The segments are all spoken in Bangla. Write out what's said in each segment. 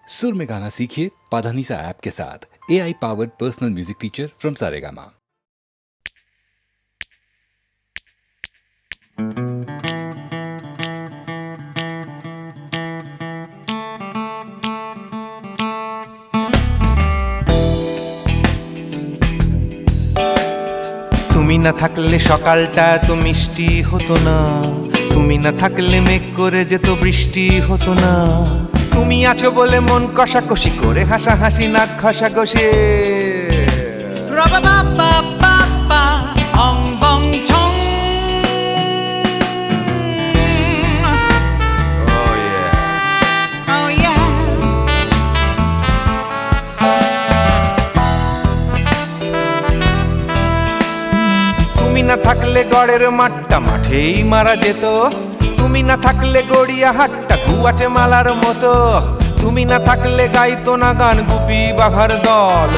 सुर में गाना सीखिए पाधानीसा ऐप के साथ। AI powered personal music teacher from Saregama. তুমি না থাকলে সকালটা এত মিষ্টি হতো না, তুমি না থাকলে মেঘ করে যেত বৃষ্টি হতো না। তুমি আছো বলে মন কষাকষি করে হাসাহাসি নাক ঘষাঘষি। তুমি না থাকলে গড়ের মাঠটা মাঠেই মারা যেত, তুমি না থাকলে গড়িয়া হাটটা গুয়াটে মালার মতো। তুমি না থাকলে গাইতো না গান গুপি বাঘার দল,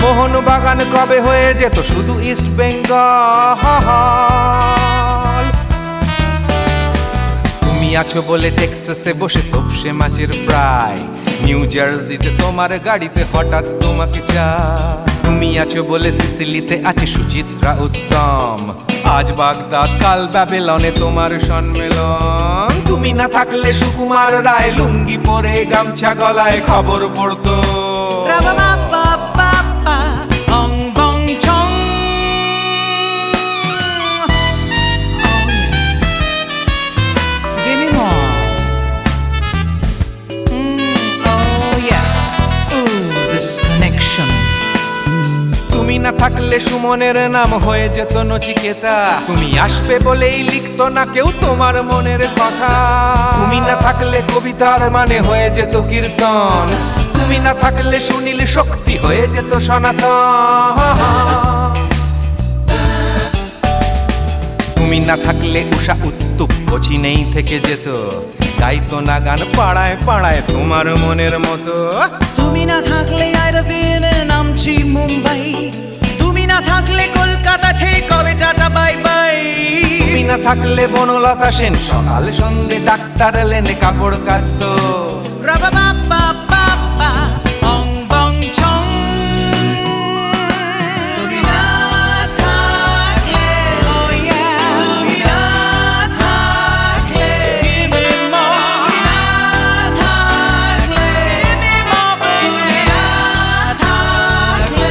মোহন বাগান কবে হয়ে যেত শুধু ইস্ট বেঙ্গল। তুমি আছো বলে টেক্সাসে বসে তোপসে মাছের ফ্রাই, নিউ জার্সিতে তোমার গাড়িতে হঠাৎ তোমাকে চাই। তুমি আছো বলে সিসিলিতে আছে সুচিত্রা উত্তম, আজ বাগদাদ কাল ব্যাবিলনে তোমার সম্মেলন। তুমি না থাকলে সুকুমার রায় লুঙ্গি পরে গামছা গলায় খবর পড়তো। তুমি না থাকলে সুমনের নাম হয়ে যেত নচিকেতা, তুমি আসবে বলেই লিখতো না কেউ তোমার মনের কথা। তুমি না থাকলে কবিতার মানে হয়ে যেত কীর্তন, তুমি না থাকলে সুনীল শক্তি হয়ে যেত সনাতন। তুমি না থাকলে উষা উত্তুপ কোচিনেই থেকে যেত, গাইতো না গান পাড়ায় পাড়ায় তোমার মনের মতো। তুমি না থাকলে নামছি মুম্বাই, তুমি না থাকলে কলকাতা ছেড়ে কবে টাটা বাই বাই। তুমি না থাকলে বনলতা সেন সকাল সন্ধে ডাক্তার লেনে কাপড় কাচতো। তুমি না থাকলে, তুমি না থাকলে, তুমি না থাকলে, তুমি না থাকলে।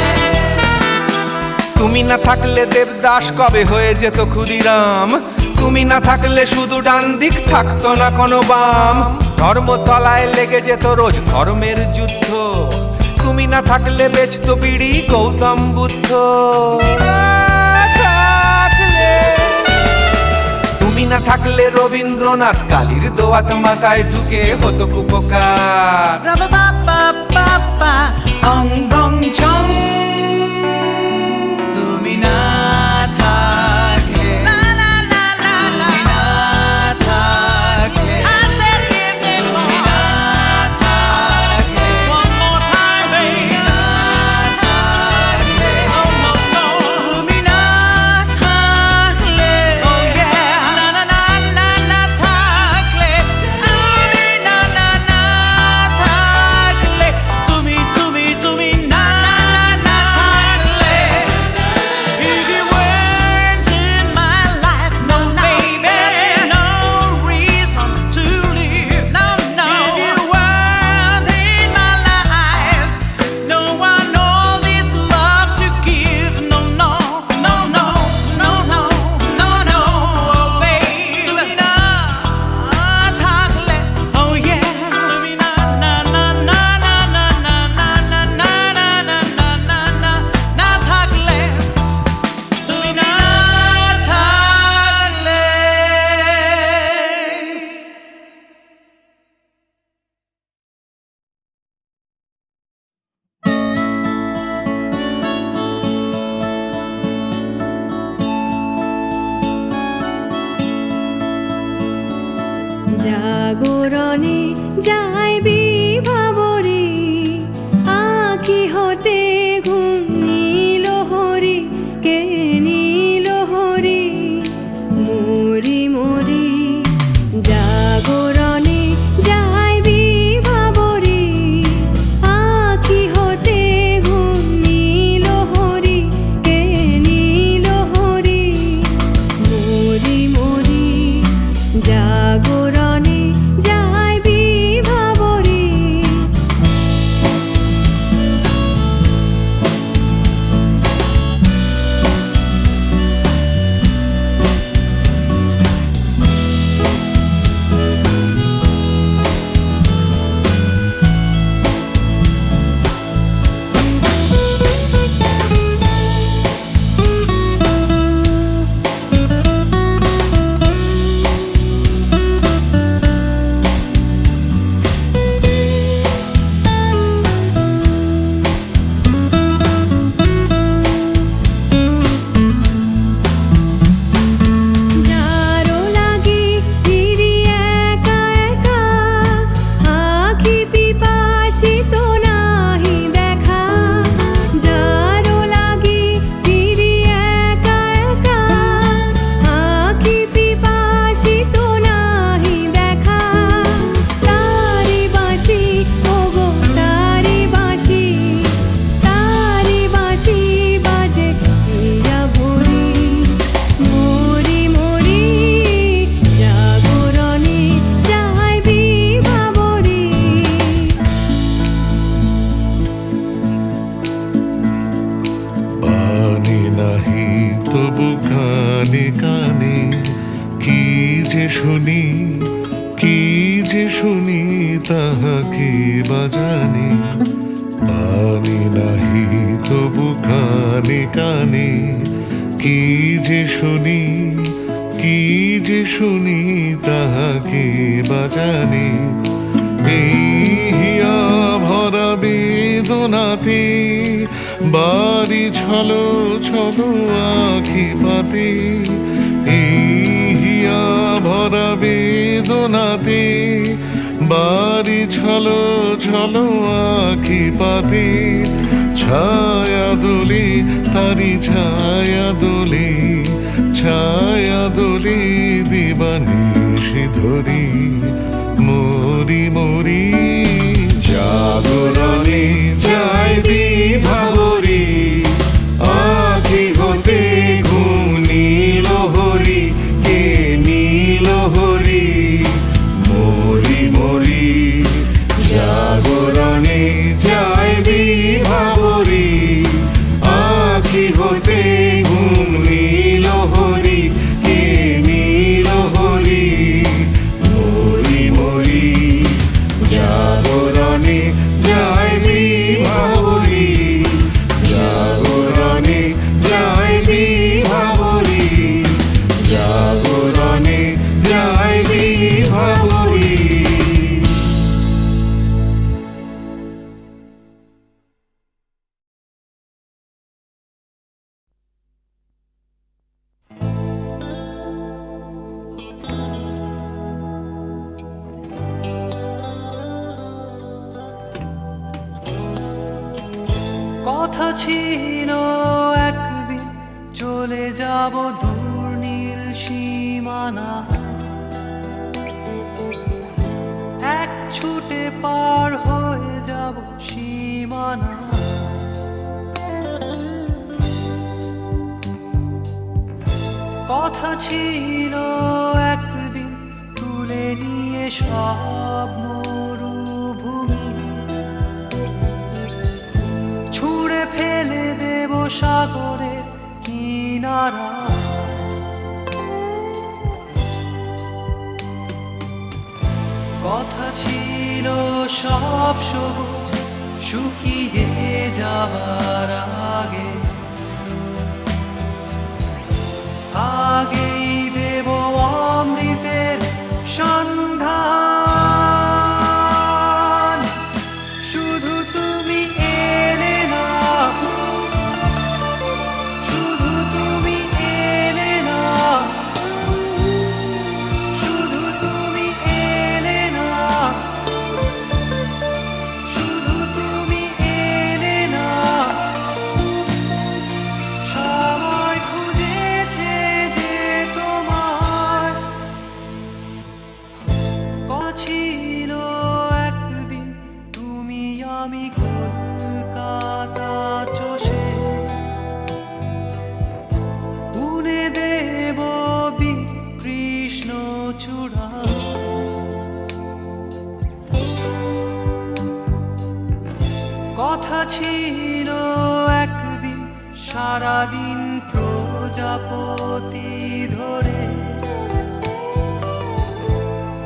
তুমি না থাকলে দেবদাস কবে হয়ে যেত ক্ষুদিরাম, তুমি না থাকলে শুধু ডান দিক থাকতো না কোনো বাম। ধর্মতলায় লেগে যেত রোজ ধর্মের যুদ্ধ, তুমি না থাকলে বেচতো বিড়ি গৌতম বুদ্ধ। তুমি না থাকলে রবীন্দ্রনাথ কালীর দোয়াত মাথায় ঢুকে হতো কুপকার। তুমি না থাকলে, তুমি না থাকলে, তুমি না থাকলে, তুমি না থাকলে, তুমি না থাকলে, না না না না না থাকলে, তুমি না না না থাকলে, তুমি তুমি তুমি না না না থাকলে। If you weren't in my life, no baby, no reason to live, no no. If you weren't in my life, no one all this love to give, no no no no no no no no, oh baby. তুমি না থাকলে, oh yeah, তুমি না না না না না না না না না না না না না না না না থাকলে, তুমি না থাকলে। জাগরণে যাইবি ভাবরে, আঁখি হতে ঘুম নীল হরি, কে নীল হরি। মরি মরি জাগরণে যাইবি ভাবরে, তাহাকে বাজানে পানি নাহি তবু কানে কানে কি যে শুনি কি যে শুনি তাহাকে বাজানে এই হিয়া ভরা বেদনাতে বাড়ি ছলো ছলো আখি পাতে এই হিয়া ভরা বেদনাতে বাড়ি ছলো ছলো আখি পাতে ছায়া দোলে তারি ছায়া দোলে ছায়া দোলে দিবানিশি ধরি মরি মরি জাগরণে যায় বিভাবরী আখি হতে ঘুম নীল হরি কে নীল হরি মরি মরি জাগরণে যায় বিভাবরী আখি হতে ঘুম নীল হরি কে নীল হরি মরি মরি জাগরণে যায় বিভাবরী জাগরণে যায় বিভাবরী জাগরণে যায় বিভাবরী। কথা ছিল একদিন চলে যাব দূর নীল সীমানা এক ছুটে পার হয়ে যাব সীমানা কথা ছিল একদিন তুলে নিয়ে সব মরুভূমি ছুঁড়ে ফেলে দেব সাগরের কিনারা কথা ছিল সব সবুজ শুকিয়ে যাবার আগে আগেই দেব অমৃতের সন্ধান শুধু তুমি এলে না শুধু তুমি এলে না শুধু তুমি এলে না শুধু তুমি এলে না সবাই খুঁজেছে যে তোমার ছিল একদিন তুমি আমি কলকাতা চষে বুনে দেব বীর কৃষ্ণ চূড়া কথা ছিল একদিন সারাদিন প্রজাপতি ধরে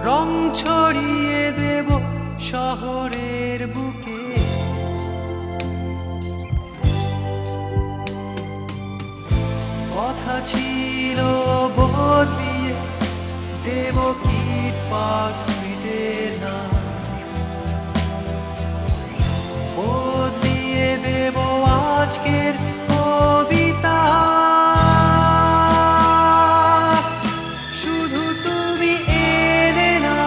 রং ছড়িয়ে দেব শহরের বুকে কথা ছিল বদলিয়ে দেব কিট পার্ক স্ট্রিটের নাম বদলিয়ে দেব আজকের কবিতা শুধু তুমি এলে না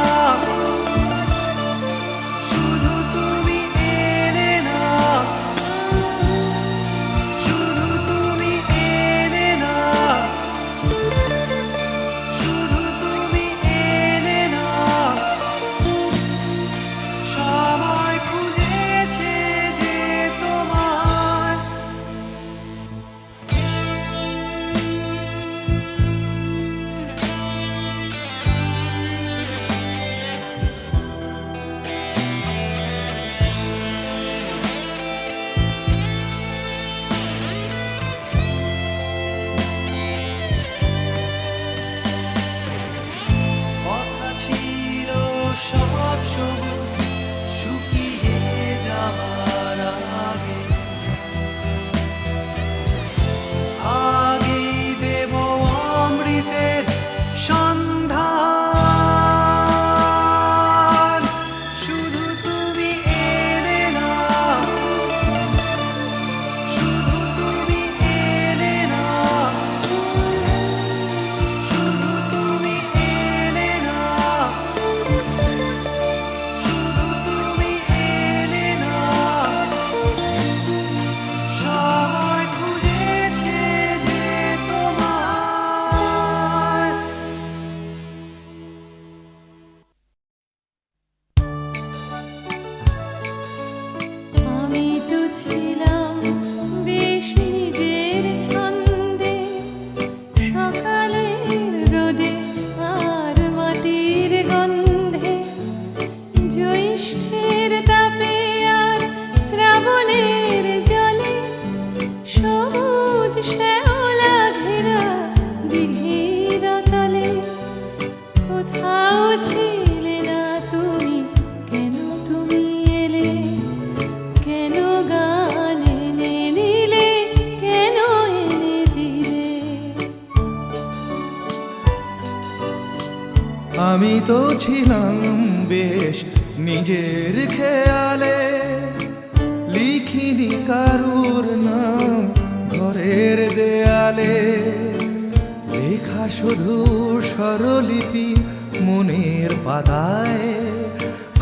শুধু তুমি এলে না শুধু তুমি এলে না শুধু তুমি এলে না সবাই খুঁজেছে যে তোমার তো ছিলাম বেশ নিজের খেয়ালে, লিখিনি কারুর নাম ঘরের দেয়ালে, লেখা শুধু স্বরলিপি মনের পাতায়,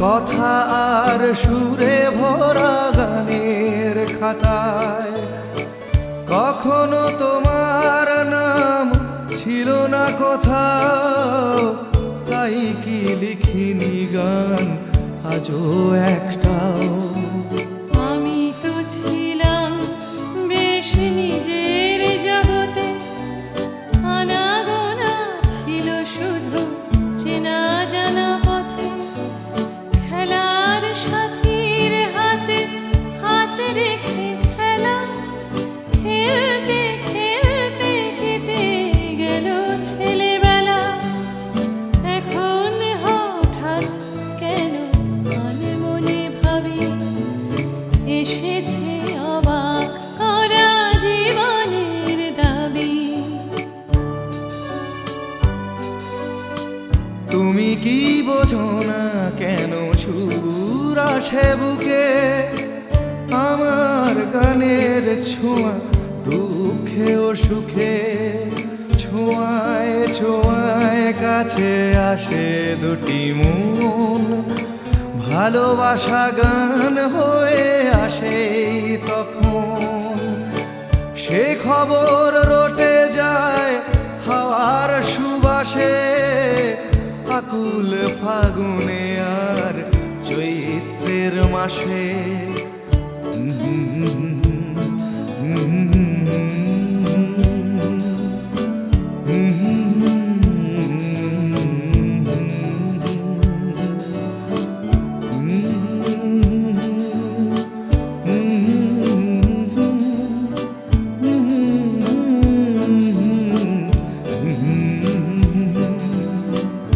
কথা আর সুরে ভরা গানের খাতায়। কখনো তোমার নাম ছিল না কোথাও, তাই কি লিখিনি গান আজও একটাও। আমি তো ছিলাম বেশ নিজের জগতে, আনাগোনা ছিল শুধু চেনা জানা পথে, খেলার সাথীর হাতে হাত রেখে খেলা, খেলতে খেলতে কেটে গেল ছেলেবেলা। এখন হঠাৎ কেন মনে মনে ভাবি, এসেছে অবাক করা জীবনের দাবি। তুমি কি বোঝো না কেন সুর আসে বুকে, আমার গানের ছোঁয়া দুঃখে ও সুখে, ছোঁয়ায় ছোঁয়ায় কাছে আসে দুটি মন, ভালোবাসা গান হয়ে আসে তখন। সে খবর রটে যায় হাওয়ার সুবাসে, আকুল ফাগুনে আর চৈত্রের মাসে।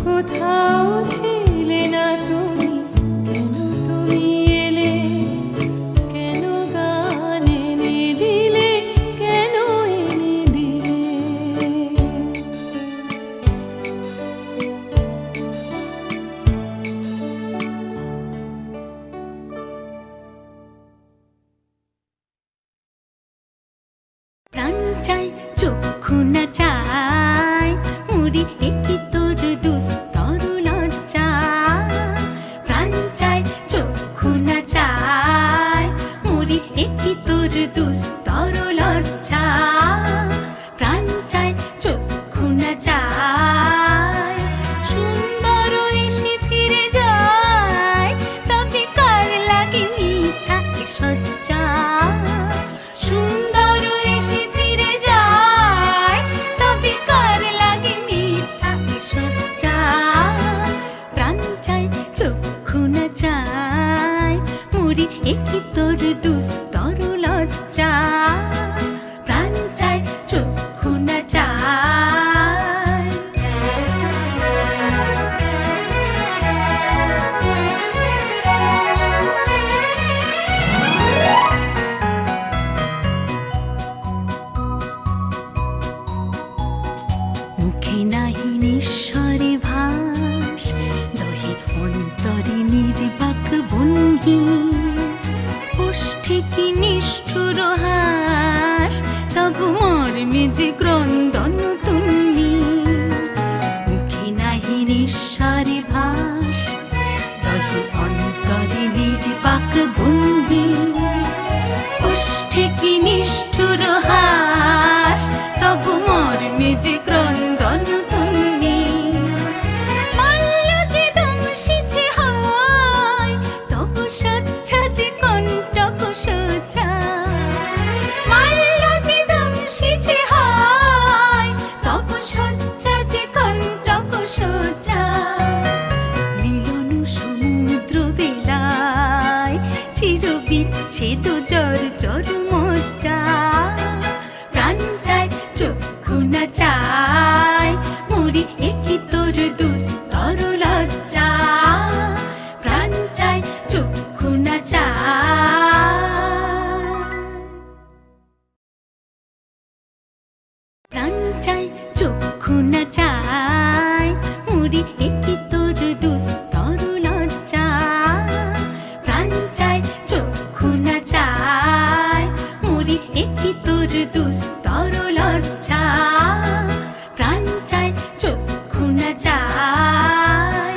কোথাও ছিলে না তুমি, কেন তুমি এলে, কেন গান এনে দিলে, কেন এনে দিলে। প্রাণ চাই চক্ষু না চাই, মুড়ি একটি তোর দুস্তর লজ্জা। প্রাণ চাই চক্ষু না চাই, মুড়ি একটি তোর দুস্তর লজ্জা। প্রাণ চাই চক্ষু না চাই, সুন্দর এসে ফিরে যায়, তবে কার লাগে মিথ্যা সজ্জা। সুন্দর এসে ফিরে যায়, তবে কার লাগে মিথ্যা সজ্জা। প্রাণ চাই চক্ষু না চাই, মুড়ি একই তোর দুস্তর লজ্জা। প্রাণ চাই চক্ষু না চাই। মুখে নাহি নিঃস্বরে ভাস, দহে অন্তরে নির্বাক ভঙ্গি, ওষ্ঠে কি নিষ্ঠুর হাস, তবু মর্মে যে ক্রন্দন তুমি। মুখে নাহি নিঃস্বরে ভাস, দহে অন্তরে নির্বাক ভঙ্গি, ওষ্ঠে কি নিষ্ঠুর হাস, তবু মর্মে যে ক্রন্দন তুমি। মাল্য যে দংশিছে হয়, তবু সচ্ছা যে কণ্টক সোজা। মাল্য যে দংশিছে হয়, তবু সচ্ছা যে কণ্টক সোজা। মিলন সমুদ্র বেলায় চির বিচ্ছেদ জর জর মজ্জা। প্রাণ চাই চক্ষু না চাই, মুড়ি একই তোর দুস্তর লজ্জা। প্রাণ চাই চক্ষু না চাই। প্রাণ চাই চক্ষু না চাই, মুড়ি একই তোর চায় চক্ষু না চায় মরি একই তোর দুস্তর লজ্জা প্রাণ চায় চক্ষু না চায়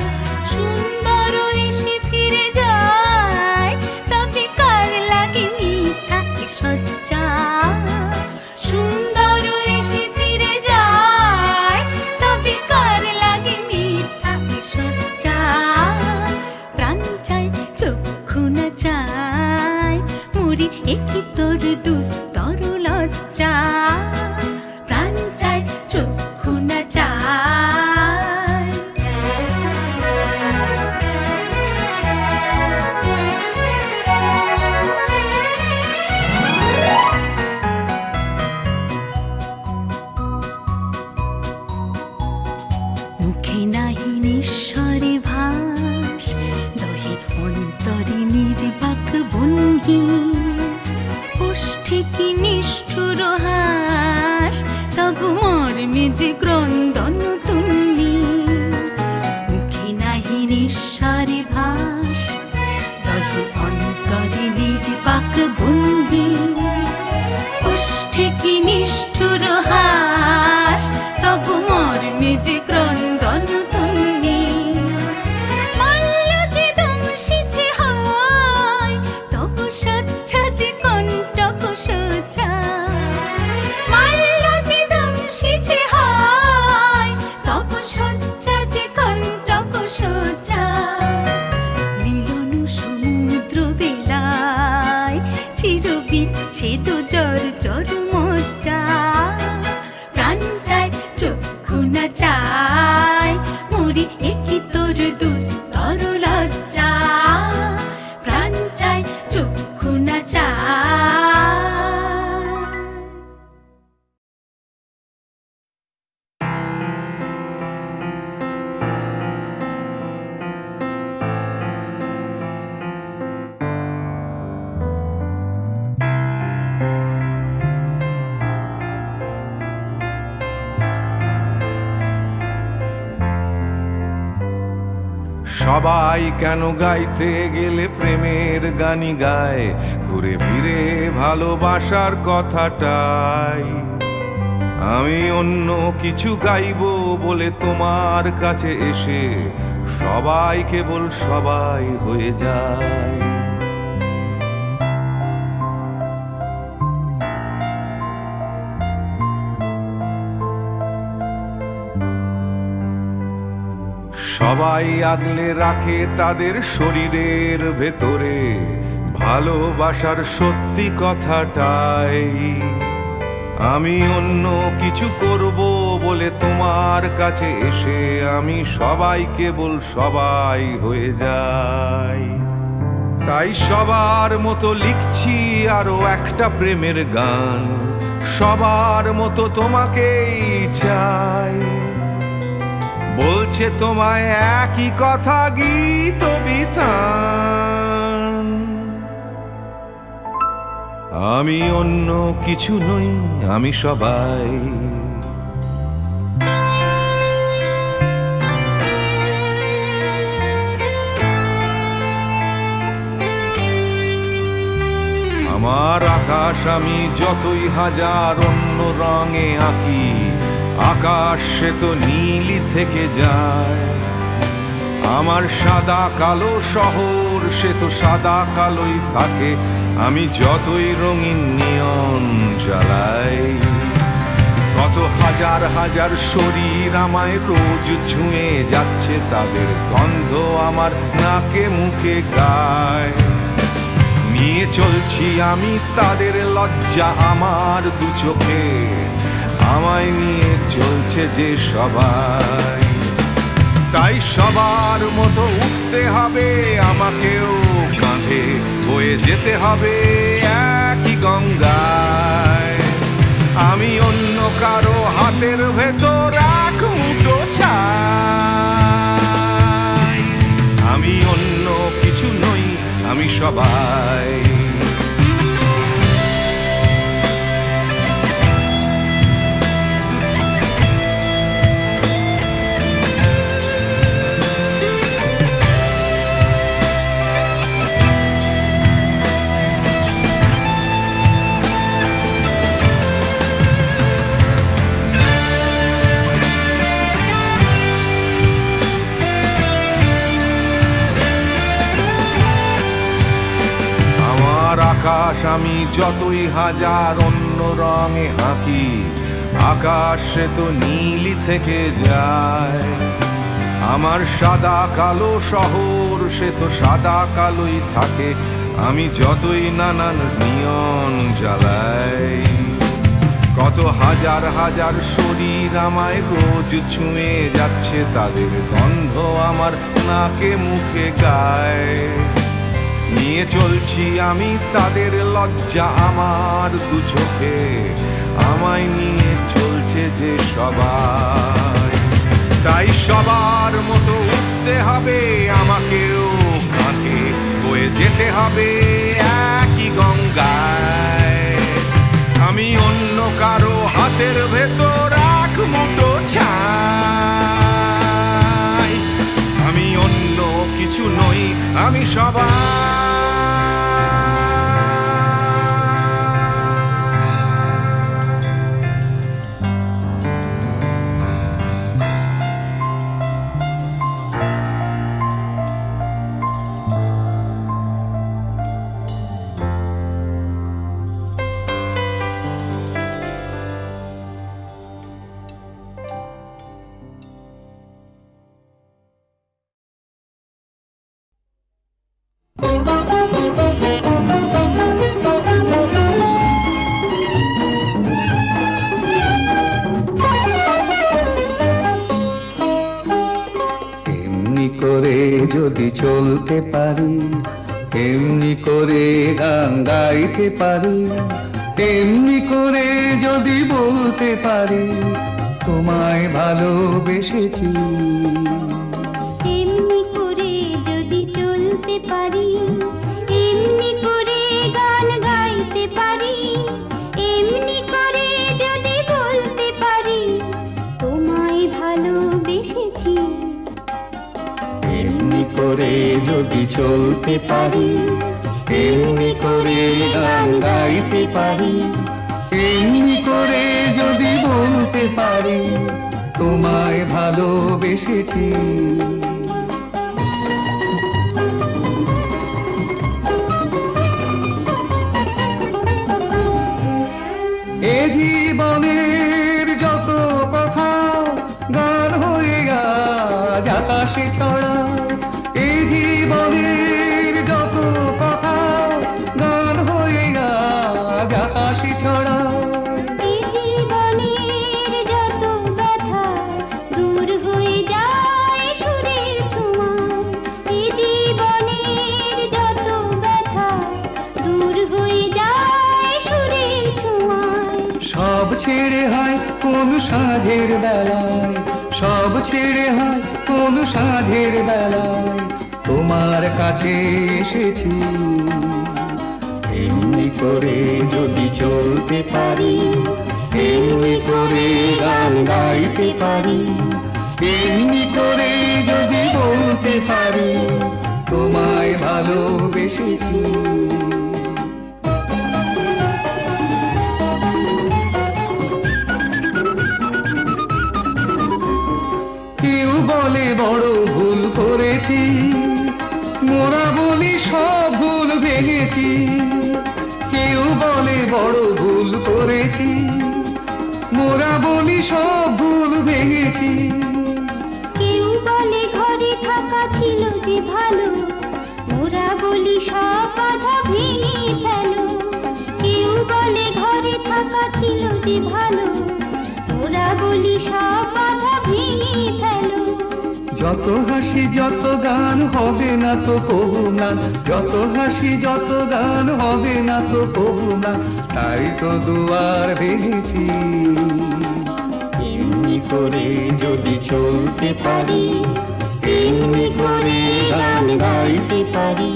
সুন্দর এসে ফিরে যায় তবে কার লাগে মিথ্যা সজ্জা সুন্দর এসে ফিরে যায় তবে কার লাগে মিথ্যা সজ্জা প্রাণ চায় চক্ষু না চায় মরি একই তোর দুস্তর লজ্জা প্রাণ চায় চক্ষু না চায় মুখে নাহি নিঃস্বরে ভাস দহে অন্তরে নির্বাক ভঙ্গি ওষ্ঠে কি নিষ্ঠুর হাস তবু মর্মে যে ক্রন্দন তুমি মুখে নাহি নিঃস্বরে ভাস দহে অন্তরে নির্বাক ভঙ্গি ওষ্ঠে কি নিষ্ঠুর হাস তবু মর্মে যে ক্রন্দন তুমি মাল্য যে দংশিছে হয় তবু সচ্ছা যে কণ্টক সোজা মাল্য যে দংশিছে হয় তবু সচ্ছা যে কণ্টক সোজা মিলন সমুদ্র বেলায় চির বিচ্ছেদ জর জর মজ্জা প্রাণ চায় চক্ষু না চায় মরি একই তোর দুস্তর লজ্জা প্রাণ চায় চক্ষু না চায় সবাই কেন গাইতে গেলে প্রেমের গানি গায় ঘুরে ফিরে ভালোবাসার কথাটাই আমি অন্য কিছু গাইবো বলে তোমার কাছে এসে সবাই কেবল সবাই হয়ে যায় সবাই আগলে রাখে তাদের শরীরের ভেতরে ভালোবাসার সত্যি কথাটাই আমি অন্য কিছু করব বলে তোমার কাছে এসে আমি সবাই কেবল সবাই হয়ে যাই তাই সবার মতো লিখছি আরো একটা প্রেমের গান সবার মতো তোমাকেই চাই বলছে তোমায় একই কথা গীত বিতান আমি অন্য কিছু নই আমি সবাই আমার আকাশ আমি যতই হাজার অন্য রঙে আঁকি আকাশ সে তো নীলই থেকে যায় আমার সাদা কালো শহর সে তো সাদা কালোই থাকে আমি যতই রঙিন নিয়ন জ্বালাই কত হাজার হাজার শরীর আমায় রোজ ছুঁয়ে যাচ্ছে তাদের গন্ধ আমার নাকে মুখে গায় নিয়ে চলছি আমি তাদের লজ্জা আমার দু চোখে আমায় নিয়ে চলছে যে সবাই তাই সবার মতো উঠতে হবে আমাকেও কাঁধে বয়ে যেতে হবে একই গঙ্গায় আমি অন্য কারো হাতের ভেতর এক মুঠো চাই আমি অন্য কিছু নই আমি সবাই আকাশ আমি যতই হাজার অন্য রঙে আঁকি, আকাশ সে তো নীলই থেকে যায়। আমার সাদা কালো শহর সে তো সাদা কালোই থাকে, আমি যতই নানান নিয়ন জ্বালাই। কত হাজার হাজার শরীর আমায় রোজ ছুঁয়ে যাচ্ছে, তাদের গন্ধ আমার নাকে মুখে গায়। নিয়ে চলছি আমি তাদের লজ্জা আমার দু চোখে, আমায় নিয়ে চলছে যে সবাই। তাই সবার মতো উঠতে হবে আমাকেও, কাঁধে বয়ে যেতে হবে একই গঙ্গায়। আমি অন্য কারো হাতের ভেতর এক মুঠো ছাই, আমি অন্য কিছু নই, আমি সবাই। এমনি করে যদি চলতে পারি, এমনি করে গান গাইতে পারি, এমনি করে যদি বলতে পারি তোমায় ভালোবেসেছি। এমনি করে যদি চলতে পারি, এমনি করে গান গাইতে পারি, এমনি করে যদি বলতে পারি তোমায় ভালোবেসেছি। এমনি করে যদি চলতে পারি, এমনি করে গান গাইতে পারি, এমনি করে যদি বলতে পারি তোমায় ভালোবেসেছি। এ জীবনের যত কথা গান হয়ে আজ আকাশে ছড়া, এ জীবনের যত কথা গান হয়ে আজ আকাশে ছড়া। এই জীবনের যত ব্যথা দূর হয়ে যায় সুরের ছোঁয়ায়, এই জীবনের যত ব্যথা দূর হয়ে যায় সুরের ছোঁয়ায়। সব ছেড়ে হয় কোন সাঁঝের বেলায়, সব ছেড়ে হয় কোন সাঁঝের বেলায় তোমার কাছে এসেছি। এমনি করে যদি চলতে পারি, এমনি করে গান গাইতে পারি, এমনি করে যদি বলতে পারি তোমায় ভালোবেসেছি। কেউ বলে বড় ভুল করেছি, মোরা বলি সব ভুল ভেঙেছি। কেউ বলে বড় ভুল করেছি, মোরা বলি সব ভুল ভেঙেছি। কেউ বলে ঘরে থাকা ছিল যে ভালো, মোরা বলি সব কথা ভেঙে ফেলো। কেউ বলে ঘরে থাকা ছিল যে ভালো, মোরা বলি সব কথা ভেঙে ফেলো। যত হাসি যত গান হবে না তো কবু না, যত হাসি যত গান হবে না তো কবু না, তাই তো দুয়ার ভেঙেছি। এমনি করে যদি চলতে পারি, এমনি করে গান গাইতে পারি,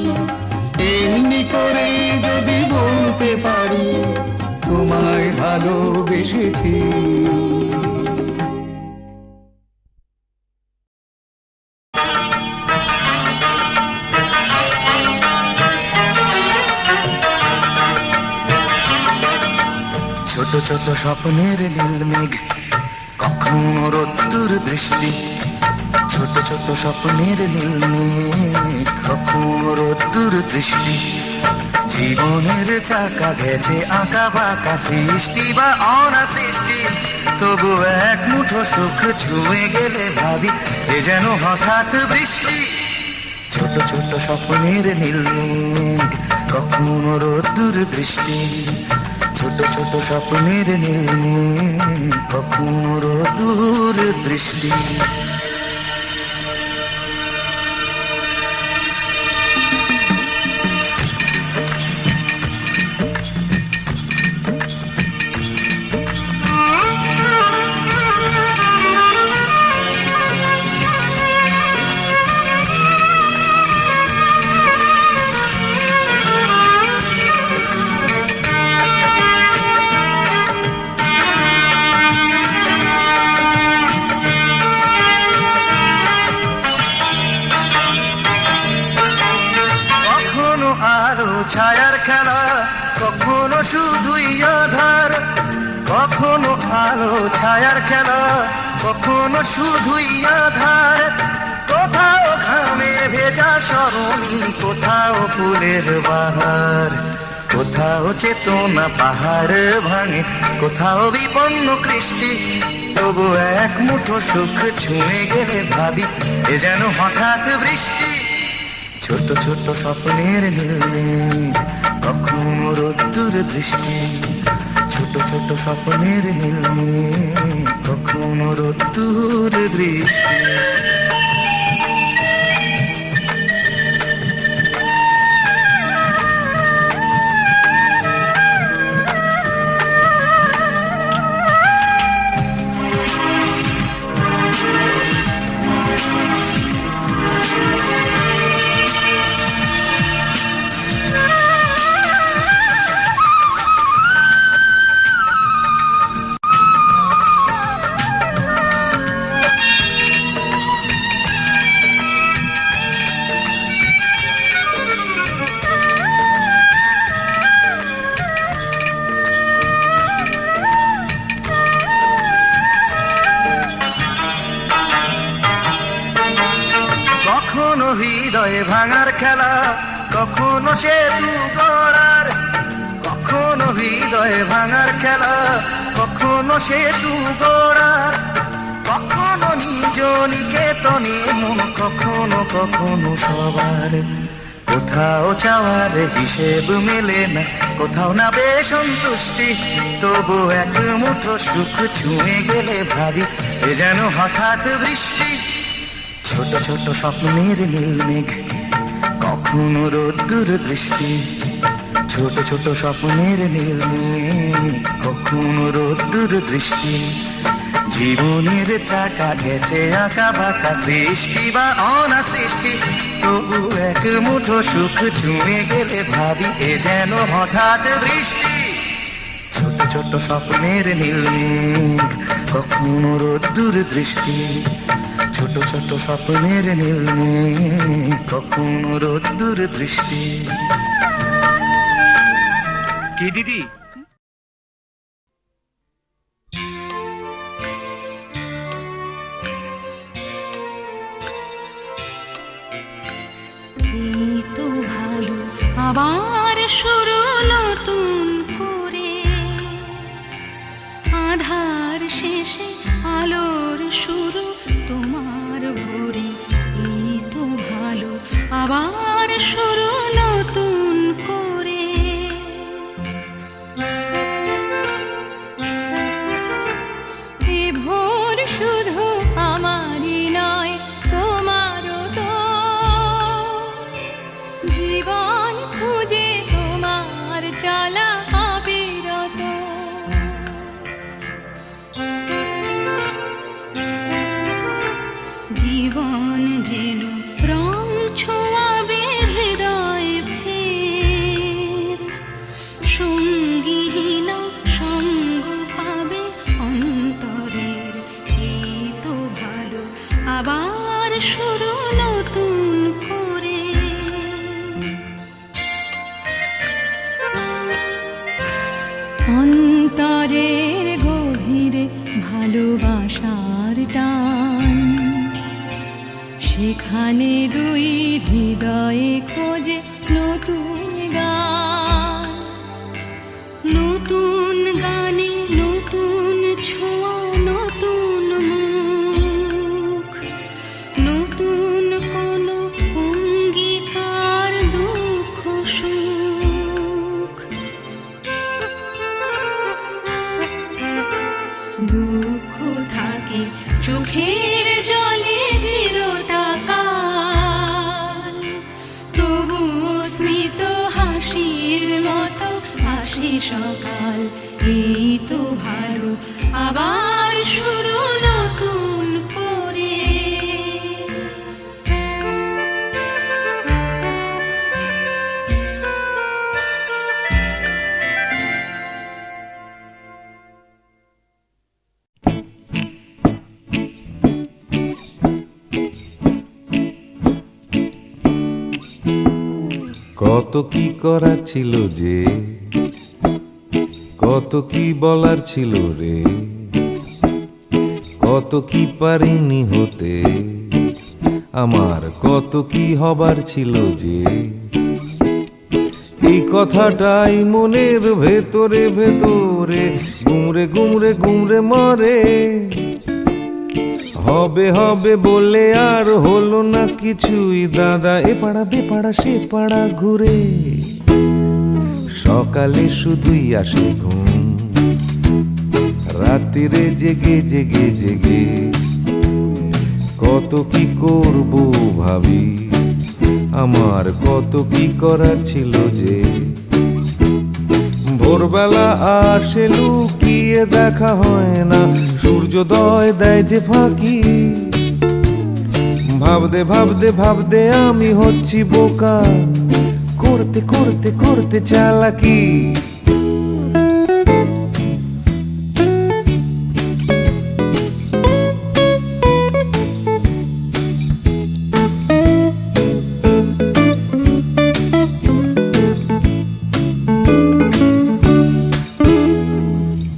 এমনি করে যদি বলতে পারি তোমায় ভালোবেসেছি। ছোট ছোট স্বপ্নের নীল মেঘ, কখনো রোদ্দুর দৃষ্টি। ছোট ছোট স্বপ্নের নীল মেঘ, কখনো রোদ্দুর দৃষ্টি। জীবনের চাকা গেছে আঁকা বাঁকা, সৃষ্টি বা অনাসৃষ্টি, তবু এক মুঠো সুখ ছুঁয়ে গেলে ভাবি এ যেন হঠাৎ বৃষ্টি। ছোট ছোট স্বপ্নের নীলমেঘ, কখনো রোদ্দুর বৃষ্টি, ছোট ছোট স্বপ্নের নীলমেঘ, কখনো রোদ্দুর বৃষ্টি। ছায়ার খেলা, কখনো শুধুই আধার, কখনো আলো ছায়ার খেলা, কখনো শুধুই আধার, কোথাও ঘামে ভেজা সরণি, কোথাও ফুলের বাহার, কোথাও চেতনা পাহাড় ভাঙে, কোথাও বিপন্ন কৃষ্টি, তবু এক মুঠো সুখ ছুঁয়ে গেলে ভাবি এ যেন হঠাৎ বৃষ্টি। ছোট ছোট স্বপ্নের নীলমেঘ, কখনো রোদ্দুর দৃষ্টি, ছোট ছোট স্বপ্নের নীলমেঘ, কখনো রোদ্দুর দৃষ্টি। কখনো হৃদয়ে ভাঙার খেলা, কখনো সেতু গড়ার, কখনো হৃদয়ে ভাঙার খেলা, কখনো সেতু গড়ার, কখনো নিজ নিকেতনে মন, কখনো কখনো সবার, কোথাও চাওয়ার হিসেব মেলে না, কোথাও না বেশ সন্তুষ্টি, তবু এক মুঠো সুখ ছুঁয়ে গেলে ভাবি এ যেন হঠাৎ বৃষ্টি। ছোট ছোট স্বপ্নের নীলমেঘ, কখনো রোদ্দুর দৃষ্টি, ছোট ছোট স্বপ্নের নীলমেঘ, কখনো রোদ্দুর দৃষ্টি, জীবনের চাকা গেছে আঁকা বাঁকা, সৃষ্টি বা অনাসৃষ্টি, তবু এক মুঠো সুখ ছুঁয়ে গেলে ভাবি এ যেন হঠাৎ বৃষ্টি। ছোট ছোট স্বপ্নের নীলমেঘ, কখনো রোদ্দুর দৃষ্টি, ছোট ছোট স্বপ্নের নীলমেঘ, কখনো রোদ্দুর দৃষ্টি। কি দিদি? এই তো ভালো, আবার শুরু নতুন করে, আধার শেষে আলোর শুরু তোমার ভোরে। এই তো ভালো, আবার শুরু নতুন করে, এ ভোর শুধু আমারই নয় তোমারও তো, জীবন খুঁজে তোমার চলা অবিরত। জীবন যেন রং ছোঁয়াবে হৃদয় ফের, সঙ্গীহীন সঙ্গ পাবে অন্তরের। এই তো ভালো, আবার শুরু নতুন করে। অন্তরের গভীরে ভালোবাসার টান, সেখানে দুই হৃদয়ে খোঁজে নতুন গান। চোখের জলে চিরটা কাল, তবু স্মিত হাসির মতো হাসি সকাল। এই তো ভালো, আবার শুরু নতুন করে। কত কি করার ছিল যে, কত কি বলার ছিল রে, কত কি পারিনি হতে, আমার কত কি হবার ছিল যে। এই কথাটাই মনের ভেতরে ভেতরে গুমরে গুমরে গুমরে মরে। হবে হবে বলে আর হলো না কিছুই দাদা, এ পাড়া বেপাড়া সে পাড়া ঘুরে। সকালে শুধুই আসে ঘুম, রাত্রিরে জেগে জেগে জেগে কত কি করব ভাবি, আমার কত কি করার ছিল যে। ভোরবেলা আসে লুকিয়ে দেখা হয় না, সূর্যোদয় দেয় যে ফাঁকি। ভাবতে ভাবতে ভাবতে আমি হচ্ছি বোকা, করতে করতে করতে চালাকি।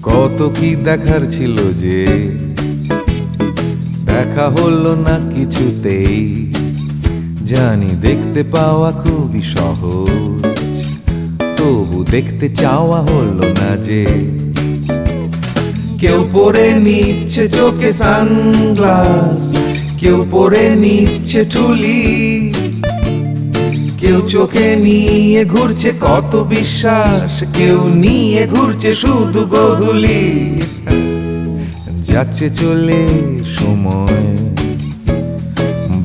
কত কি দেখার ছিল যে, দেখা হলো না কিছুতেই। জানি দেখতে পাওয়া খুবই সহজ, তবু দেখতে চাওয়া হলো না যে। কেউ পরে নিচ্ছে চোখে সানগ্লাস, কেউ পরে নিচ্ছে ঠুলি, কেউ চোখে নিয়ে ঘুরছে কত বিশ্বাস, কেউ নিয়ে ঘুরছে শুধু গোধূলি। যাচ্ছে চলে সময়,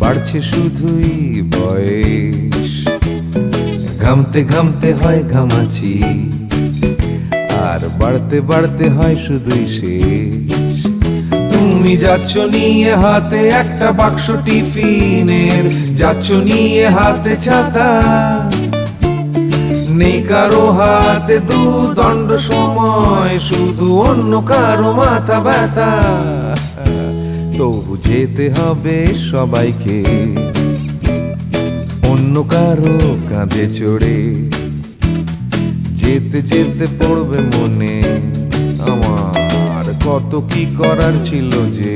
বাড়ছে শুধুই বয়স। ঘামতে ঘামতে হয় ঘামাচি, আর বাড়তে বাড়তে হয় শুধুই শেষ। তুমি যাচ্ছ নিয়ে হাতে একটা বাক্স টিফিনের, যাচ্ছ নিয়ে হাতে ছাতা, নেই কারো হাতে দুদণ্ড সময়, শুধু অন্য কারো মাথা ব্যথা। তবু যেতে হবে সবাইকে অন্য কারো কাঁধে চড়ে। যেতে যেতে পড়বে মনে আমার কত কি করার ছিল যে।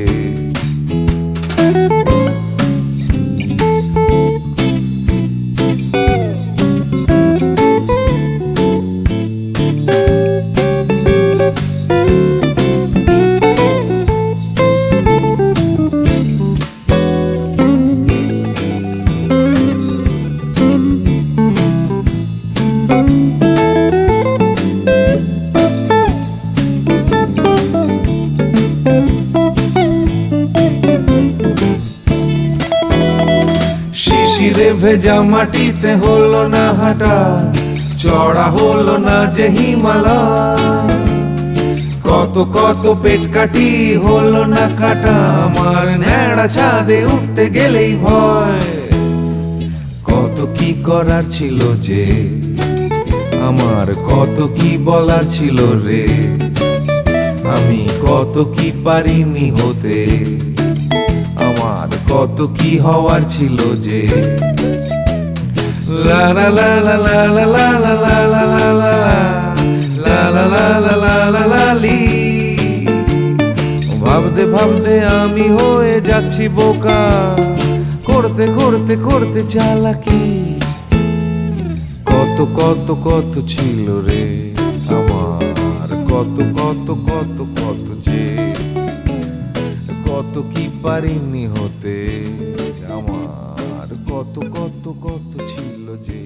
শিশিরে ভেজা মাটিতে হলো না হাঁটা, চড়া হলো না যে হিমালয়। কত কত পেট কাটি হলো না কাটা, আমার ন্যাড়া ছাদে উঠতে গেলেই ভয়। কত কি করার ছিল যে, আমার কত কি বলার ছিল রে, আমি কত কি পারিনি হতে, আমার কত কি হওয়ার ছিল যে। লা লা লা লা লা লা লা লা লা লা লা লা লা লা লা লা লা লা লা লি। ভাবতে ভাবতে আমি হয়ে যাচ্ছি বোকা, করতে করতে করতে চালাকি। কত কত কত ছিল রে আমার, কত কত কত কত যে। কত কি পারিনি হতে, আমার কত কত কত ছিল যে।